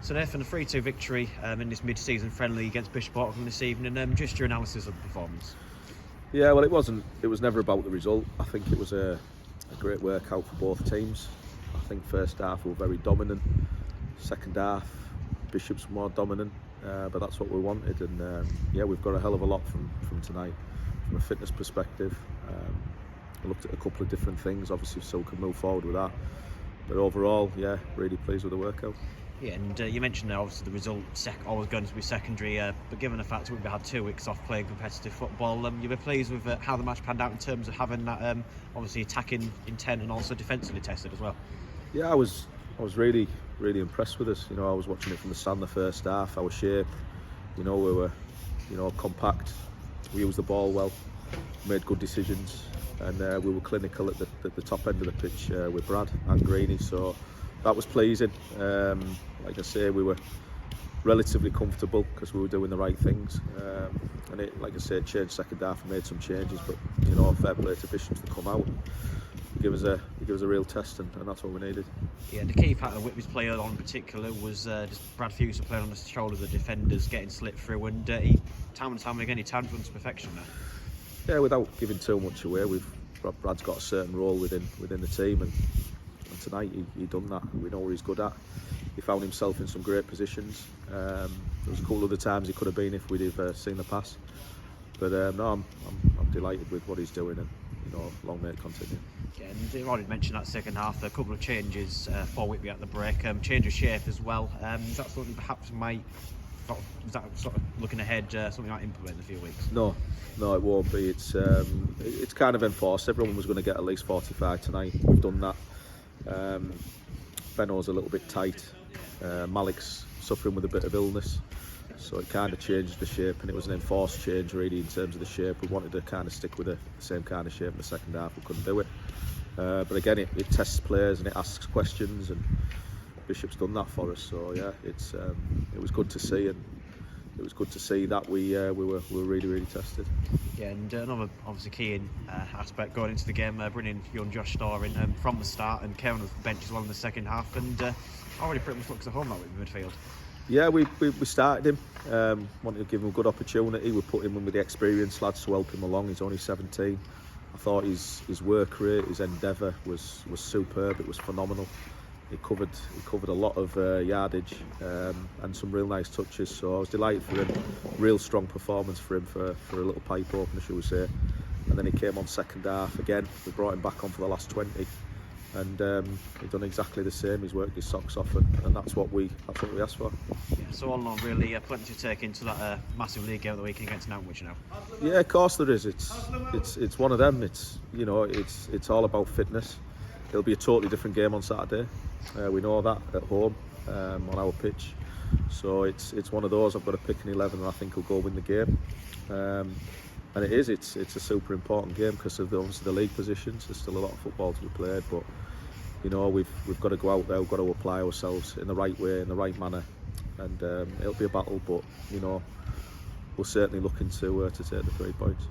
So Nathan, a 3-2 victory in this mid-season friendly against Bishop Auckland this evening. Just your analysis of the performance. Yeah, well, it was never about the result. I think it was a great workout for both teams. I think first half we were very dominant. Second half, Bishop's more dominant, but that's what we wanted. And yeah, we've got a hell of a lot from tonight, from a fitness perspective. I looked at a couple of different things, obviously, so we could move forward with that. But overall, yeah, really pleased with the workout. Yeah, and you mentioned there obviously the result always going to be secondary, but given the fact that we've had 2 weeks off playing competitive football, you were pleased with how the match panned out in terms of having that obviously attacking intent and also defensively tested as well. Yeah, I was really impressed with us. You know, I was watching it from the stand the first half. Our shape, you know, we were, compact. We used the ball well, made good decisions, and we were clinical at the top end of the pitch with Brad and Greeny. So that was pleasing. Like I say, we were relatively comfortable because we were doing the right things. And it, like I said, changed second half and made some changes. But fair play to Bishops to come out and give us a real test, and that's what we needed. Yeah, the key part of the Whitby's play on in particular was just Brad Fuser playing on the shoulders of the defenders, getting slipped through, and time and time again he timed runs to perfection there. Yeah, without giving too much away, Brad's got a certain role within the team, and tonight he done that. We know what he's good at. He found himself in some great positions. There was a couple of other times he could have been if we'd have seen the pass. But no, I'm delighted with what he's doing, and long may it continue. Yeah, and you already mentioned that second half, a couple of changes for Whitby at the break, change of shape as well. Is that something perhaps is that sort of looking ahead, something you might implement in a few weeks? No, it won't be. It's kind of enforced. Everyone was going to get at least 45 tonight. We've done that. Benno's a little bit tight. Malik's suffering with a bit of illness, so it kind of changed the shape, and it was an enforced change really in terms of the shape. We wanted to kind of stick with the same kind of shape in the second half. We couldn't do it, but again it tests players and it asks questions, and Bishop's done that for us. So yeah, it was good to see, and it was good to see that we were really tested. Yeah, and another obviously key aspect going into the game, bringing young Josh Storr in from the start, and Kevin was bench as well in the second half, and already pretty much looks at home that with midfield. Yeah, we started him. Wanted to give him a good opportunity. We put him in with the experienced lads to help him along. He's only 17. I thought his work rate, his endeavour was superb. It was phenomenal. He covered a lot of yardage and some real nice touches. So I was delighted for him. Real strong performance for him for a little pipe opener, shall we say. And then he came on second half again. We brought him back on for the last 20. And he's done exactly the same. He's worked his socks off, and that's what we asked for. Yeah, so all in all, really plenty to take into that massive league game of the weekend against Nantwich now. Yeah, of course there is. It's one of them. It's all about fitness. It'll be a totally different game on Saturday. We know that at home on our pitch. So it's one of those. I've got to pick an 11, and I think we'll go win the game. And it's a super important game because of obviously the league positions. There's still a lot of football to be played, but we've got to go out there. We've got to apply ourselves in the right way, in the right manner, and it'll be a battle. But we're certainly looking to take the 3 points.